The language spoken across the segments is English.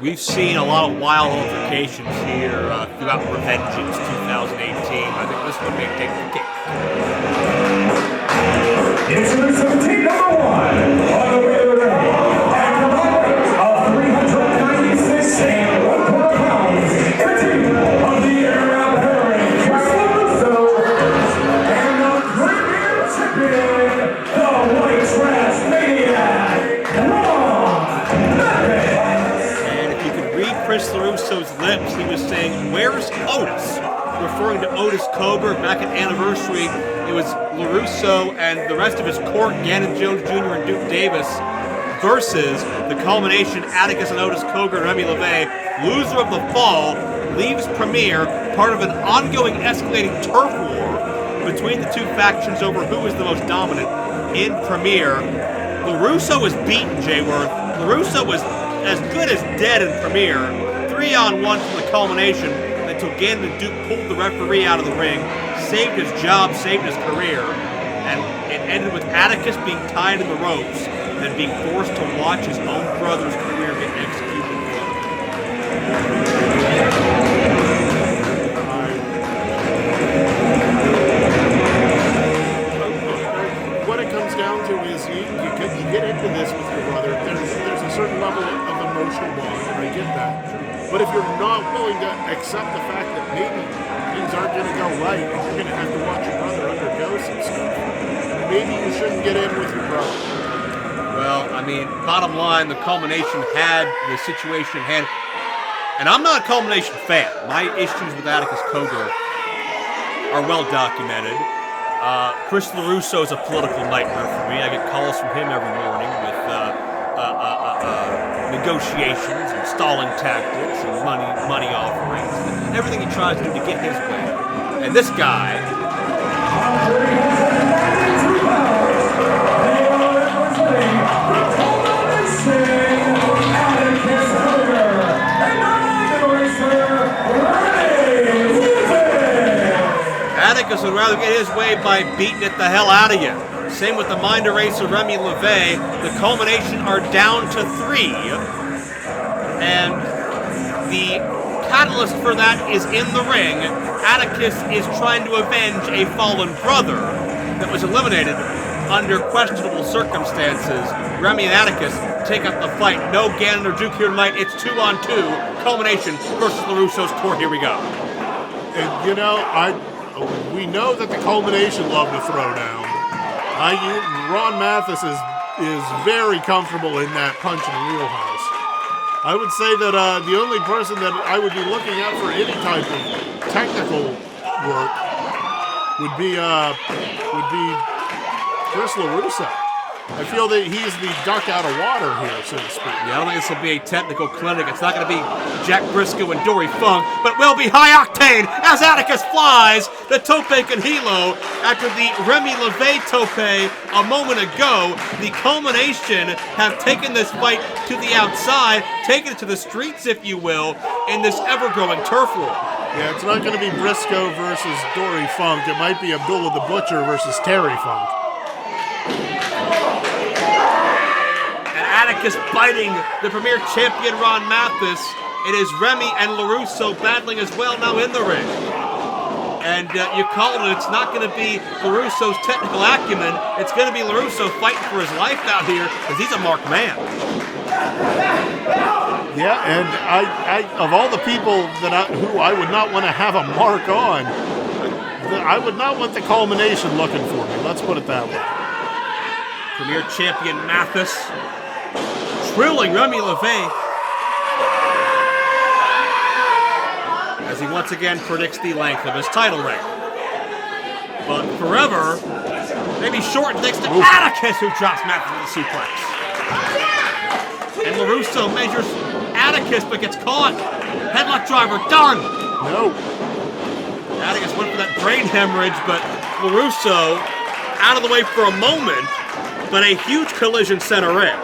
We've seen a lot of wild altercations here throughout Revengeance 2018. I think this one may take the cake. Introducing team number 1 on the way to the ring. And commander of 396 and 1 pounds, the team of the era pairing, LeRusso, and the premier champion, the White Trash Maniac, Chris LeRusso's lips, he was saying, "Where's Otis?" Referring to Otis Cogar. Back at Anniversary, it was LeRusso and the rest of his court, Gannon Jones Jr. and Duke Davis, versus the culmination, Atticus and Otis Cogar Remy LaVey. Loser of the fall leaves Premier, part of an ongoing escalating turf war between the two factions over who is the most dominant in Premier. LeRusso was beaten, Jay Worth. LeRusso was as good as dead in Premier. 3-on-1 from the culmination until Gannon and Duke pulled the referee out of the ring, saved his job, saved his career, and it ended with Atticus being tied in the ropes and then being forced to watch his own brother's career get executed. What it comes down to is you get into this with your brother. There's a certain level of emotional bond, and I get that. But if you're not willing to accept the fact that maybe things aren't going to go right, and you're going to have to watch your brother undergo some stuff, maybe you shouldn't get in with your brother. Well, I mean, bottom line, the culmination had the situation had, and I'm not a culmination fan. My issues with Atticus Cogar are well documented. Chris LeRusso is a political nightmare for me. I get calls from him every morning with negotiations and stalling tactics and money offerings and everything he tries to do to get his way. And this guy, Atticus would rather get his way by beating it the hell out of you. Same with the mind eraser Remy LaVey. The culmination are down to 3. And the catalyst for that is in the ring. Atticus is trying to avenge a fallen brother that was eliminated under questionable circumstances. Remy and Atticus take up the fight. No Gannon or Duke here tonight. It's 2-on-2. Culmination versus LeRusso's court. Here we go. And you know, we know that the culmination love to throw down. Ron Mathis is very comfortable in that punch and wheelhouse. I would say that the only person that I would be looking at for any type of technical work would be Chris LeRusso. I feel that he's the duck out of water here, so to speak. Yeah, I don't think this will be a technical clinic. It's not going to be Jack Briscoe and Dory Funk, but will be high octane as Atticus flies the tope con hilo after the Remy LaVey tope a moment ago. The culmination have taken this fight to the outside, taken it to the streets, if you will, in this ever-growing turf war. Yeah, it's not going to be Briscoe versus Dory Funk. It might be Abdullah the Butcher versus Terry Funk. Atticus biting the premier champion Ron Mathis. It is Remy and LeRusso battling as well now in the ring. And you called it. It's not going to be LeRusso's technical acumen. It's going to be LeRusso fighting for his life out here because he's a marked man. Yeah, and I of all the people who I would not want to have a mark on, I would not want the culmination looking for me. Let's put it that way. Premier champion Mathis trilling Remy LaVey as he once again predicts the length of his title reign. But forever, maybe shortened thanks to Atticus, who drops Mathis with a suplex. And LeRusso measures Atticus but gets caught. Headlock driver, done! No. Atticus went for that brain hemorrhage, but LeRusso out of the way for a moment, but a huge collision center in.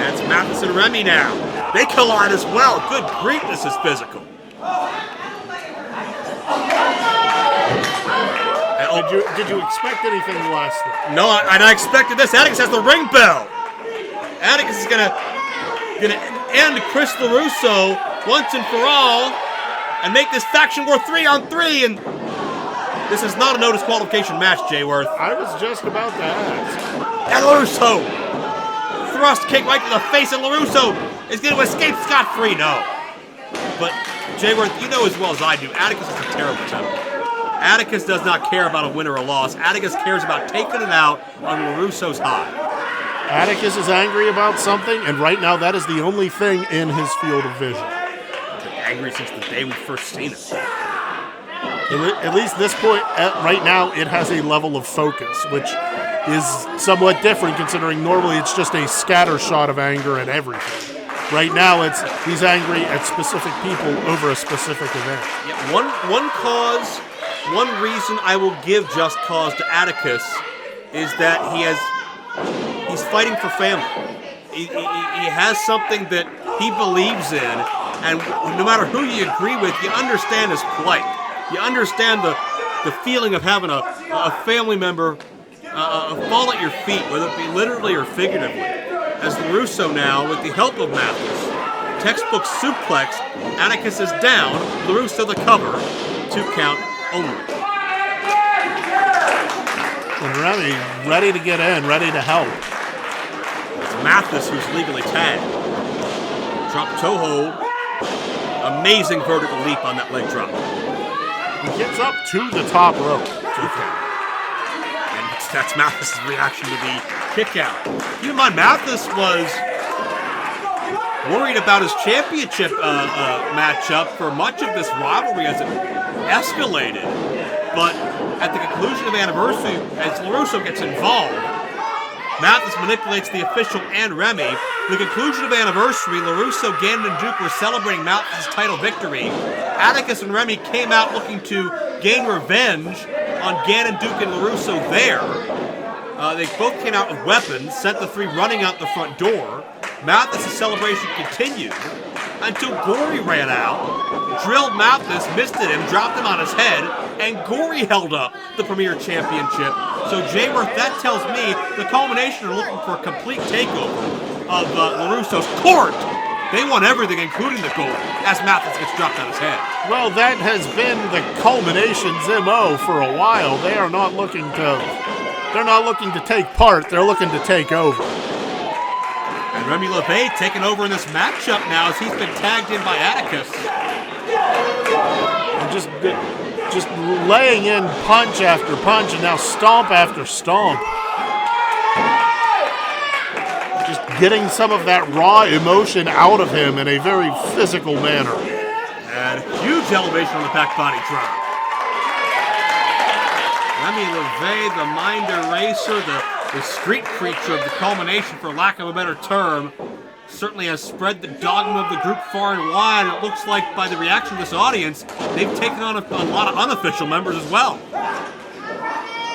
That's Mathis and Remy now. They collide as well. Good grief, this is physical. Did you expect anything less? No, I expected this. Atticus has the ring bell. Atticus is going to gonna end Chris LeRusso once and for all and make this faction war 3-on-3. And this is not a no disqualification match, Jay Worth. I was just about to ask. And LeRusso! Thrust kick right to the face, and LeRusso is going to escape scot-free. No. But, Jay Worth, you know as well as I do, Atticus is a terrible temper. Atticus does not care about a win or a loss. Atticus cares about taking it out on LeRusso's high. Atticus is angry about something, and right now that is the only thing in his field of vision. Been angry since the day we first seen it. At least this point, right now, it has a level of focus, which is somewhat different considering normally it's just a scatter shot of anger at everything. Right now, he's angry at specific people over a specific event. Yeah, one reason I will give just cause to Atticus is that he's fighting for family. He has something that he believes in, and no matter who you agree with, you understand his plight. You understand the feeling of having a family member fall at your feet, whether it be literally or figuratively. As LeRusso now, with the help of Mathis, textbook suplex, Atticus is down, LeRusso the cover, 2 count only. And Remy ready to get in, ready to help. It's Mathis who's legally tagged. Drop toe hold. Amazing vertical leap on that leg drop. He gets up to the top rope. And that's Mathis' reaction to the kick out. Keep in mind, Mathis was worried about his championship matchup for much of this rivalry as it escalated. But at the conclusion of Anniversary, as LeRusso gets involved, Mathis manipulates the official and Remy. The conclusion of Anniversary, LeRusso, Gannon, and Duke were celebrating Mathis' title victory. Atticus and Remy came out looking to gain revenge on Gannon, Duke, and LeRusso there. They both came out with weapons, sent the 3 running out the front door. Mathis' celebration continued until Gory ran out, drilled Mathis, missed at him, dropped him on his head, and Gory held up the Premier Championship. So Jay Worth, that tells me the culmination are looking for a complete takeover of LeRusso's court. They want everything, including the gold, as Mathis gets dropped on his head. Well, that has been the culmination's MO for a while. They're not looking to take part, they're looking to take over. And Remy LaVey taking over in this matchup now as he's been tagged in by Atticus. And just laying in punch after punch and now stomp after stomp. Just getting some of that raw emotion out of him in a very physical manner. And huge elevation on the back body drop. Remy LaVey, the mind eraser, the street creature of the culmination, for lack of a better term, certainly has spread the dogma of the group far and wide. It looks like by the reaction of this audience, they've taken on a lot of unofficial members as well.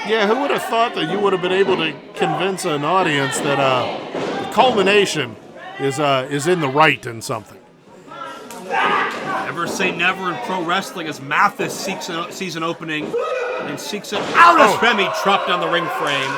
Yeah, who would have thought that you would have been able to convince an audience that the culmination is in the right in something? Never say never in pro wrestling as Mathis sees an opening and seeks it out as Remy dropped on the ring frame.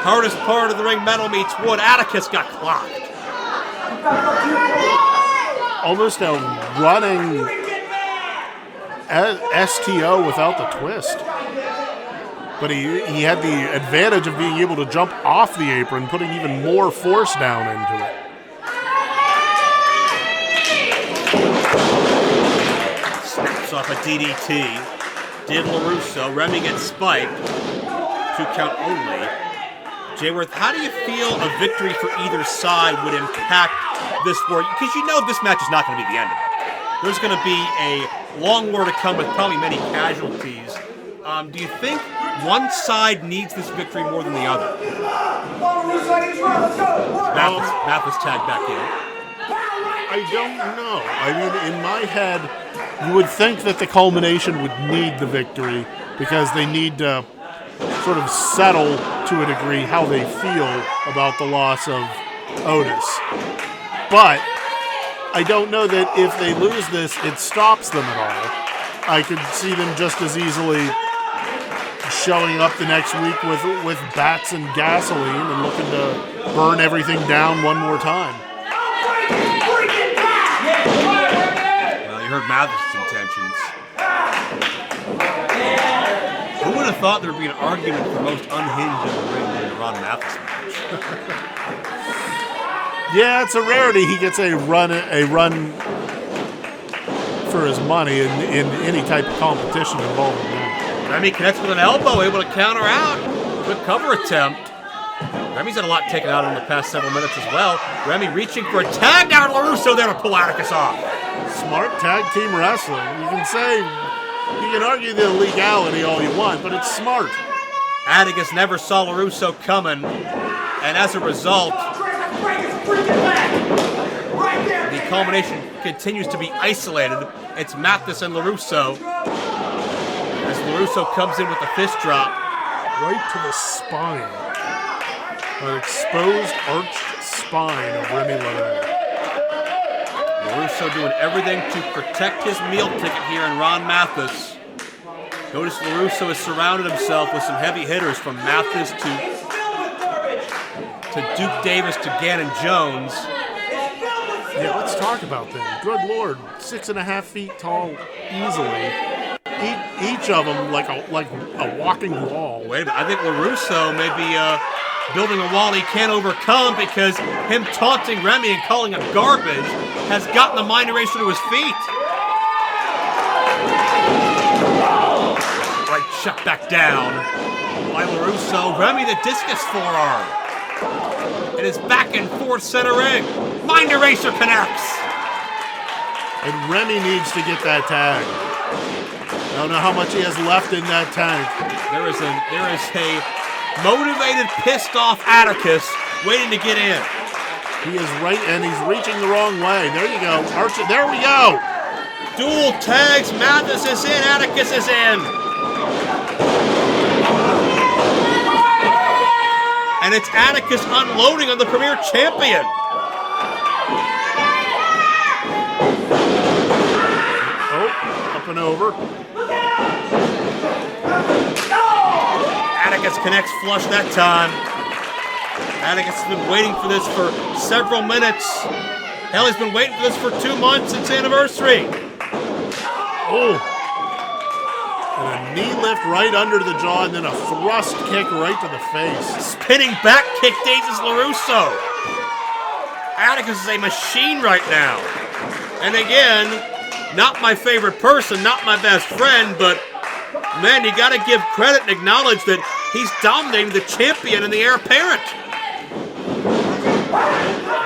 Hardest part of the ring, metal meets wood. Atticus got clocked. Almost a running STO without the twist. But he had the advantage of being able to jump off the apron, putting even more force down into it. Snaps off a DDT. Did LeRusso. Remy gets spiked. 2 count only. Jay Worth, how do you feel a victory for either side would impact this war? Because you know this match is not going to be the end of it. There's going to be a long war to come with probably many casualties. Do you think one side needs this victory more than the other? Mathis tagged back in. I don't know. I mean, in my head, you would think that the culmination would need the victory because they need to sort of settle to a degree how they feel about the loss of Otis. But I don't know that if they lose this, it stops them at all. I could see them just as easily showing up the next week with bats and gasoline and looking to burn everything down one more time. Well, you heard Mathis' intentions. Who would have thought there would be an argument for most unhinged in the ring in the Ron Mathis match? Yeah, it's a rarity he gets a run for his money in any type of competition involving him. Remy connects with an elbow, able to counter out. Good cover attempt. Remy's had a lot taken out in the past several minutes as well. Remy reaching for a tag down. LeRusso there to pull Atticus off. Smart tag team wrestling. You can argue the legality all you want, but it's smart. Atticus never saw LeRusso coming, and as a result, the culmination continues to be isolated. It's Mathis and LeRusso. As LeRusso comes in with a fist drop. Right to the spine. An exposed, arched spine of Remy LaVey. LeRusso doing everything to protect his meal ticket here in Ron Mathis. Notice LeRusso has surrounded himself with some heavy hitters from Mathis to Duke Davis to Gannon Jones. Yeah, let's talk about them. Good Lord, 6.5 feet tall, easily. Each of them like a walking wall. Wait a minute, I think LeRusso may be building a wall he can't overcome because him taunting Remy and calling him garbage has gotten the mind eraser to his feet. Right shut back down by LeRusso. Remy the discus forearm. It is back and forth center ring. Mind eraser connects. And Remy needs to get that tag. I don't know how much he has left in that tank. There is a motivated, pissed off Atticus waiting to get in. He is right, and he's reaching the wrong way. There you go. Archer, there we go. Dual tags. Mathis is in. Atticus is in. And it's Atticus unloading on the Premier Champion. Oh, up and over. Atticus connects flush that time. Atticus has been waiting for this for several minutes. Hell, he's been waiting for this for 2 months since anniversary. Oh. And a knee lift right under the jaw, and then a thrust kick right to the face. Spinning back kick dazes LeRusso. Atticus is a machine right now. And again, not my favorite person, not my best friend, but man, you gotta give credit and acknowledge that he's dominating the champion and the heir apparent.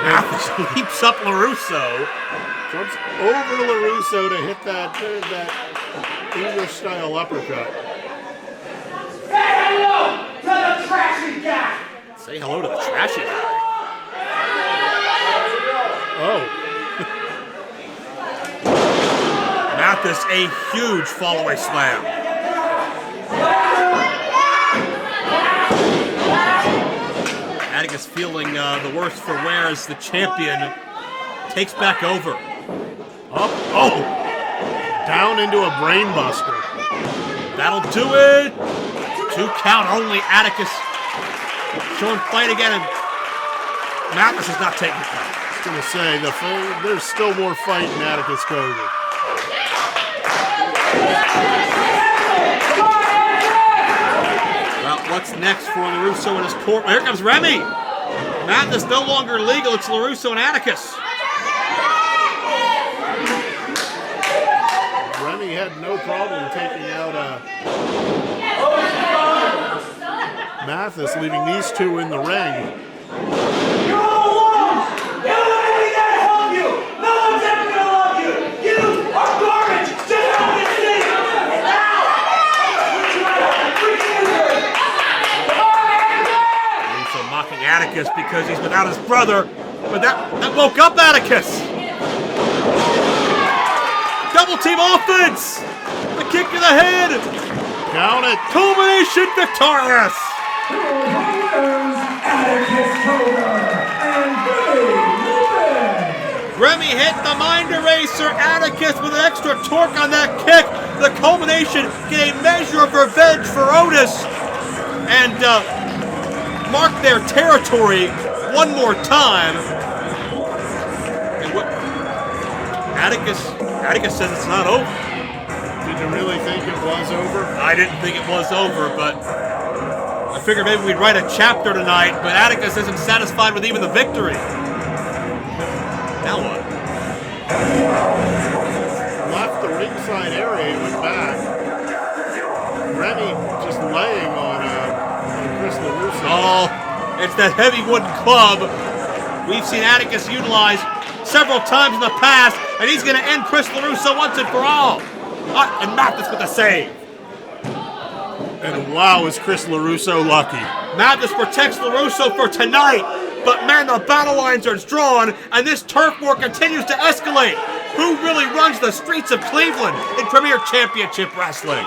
Mathis leaps up LeRusso. Jumps over to LeRusso to hit that English-style uppercut. Say hello to the trashy guy! Say hello to the trashy guy. Oh. Mathis, a huge fall-away slam. Atticus feeling the worse for wear as the champion takes back over. Up. Oh! Down into a brainbuster. That'll do it. 2 count only. Atticus showing fight again, and Mathis is not taking it. I was going to say, there's still more fight in Atticus Cogar. Well, what's next for LeRusso and his court? Here comes Remy. Mathis no longer legal. It's LeRusso and Atticus. Remy had no problem taking out Mathis, leaving these two in the ring. You're all alone! You don't have anything to help you! No one's ever gonna love you! You are garbage! Just out of this city! And now, we're trying to freaking LeRusso mocking Atticus because he's without his brother, but that woke up Atticus. Double team offense! The kick to the head! Count it! Culmination victorious! Atticus Cogar and Remy hit the mind eraser. Atticus with an extra torque on that kick. The culmination, get a measure of revenge for Otis. And mark their territory one more time. Atticus says it's not over. Did you really think it was over? I didn't think it was over, but I figured maybe we'd write a chapter tonight, but Atticus isn't satisfied with even the victory. Now what? Left the ringside area, he went back. Remy just laying on Chris LeRusso. Oh, it's that heavy wooden club we've seen Atticus utilize several times in the past, and he's going to end Chris LeRusso once and for all. And Mathis with the save. And wow, is Chris LeRusso lucky. Mathis protects LeRusso for tonight, but man, the battle lines are drawn, and this turf war continues to escalate. Who really runs the streets of Cleveland in Premier Championship Wrestling?